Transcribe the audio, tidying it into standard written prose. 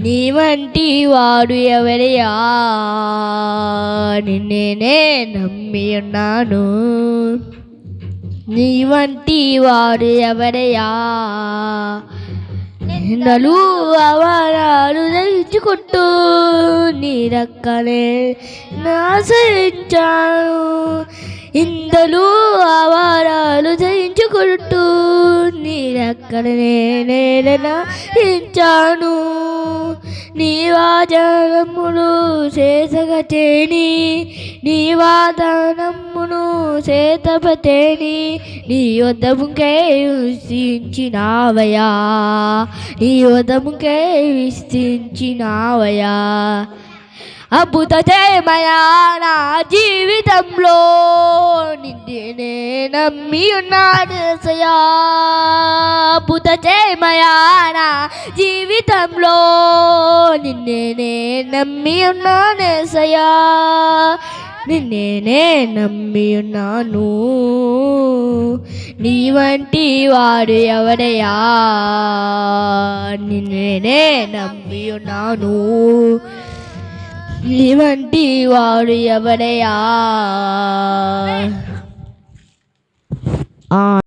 నీ వంటి వాడు ఎవరయ్యా, నిన్నే నమ్మి ఉన్నాను. నీ వంటి వాడు ఎవరయ్యా, నిందలు అవమానాలు దహించుకుంటూ నీ రక్కనే ఆశ్రయించాను. ఇందలు అవమానాలు దహించుకుంటూ నీ రక్కనే నేనరించాను. నీ వాదనమును చేసగతేని, నీ వాదనమును చేతపతేని, నీ వద్దముకే విస్తరించినావయా, నీ వద్దముకే విస్తరించినావయా. అద్భుత చేయమయా నా జీవితంలో, నిన్నే నమ్మి ఉన్నాను యేసయ్యా. అద్భుత చేయమయా నా జీవితంలో, నిన్నే నమ్మి ఉన్నాను యేసయ్యా. నిన్నే నమ్మి ఉన్నాను. నీ వంటి వాడు ఎవరయ్యా, నిన్నే నమ్మి ఉన్నాను. నీ వంటి వాడు ఎవరయ్యా.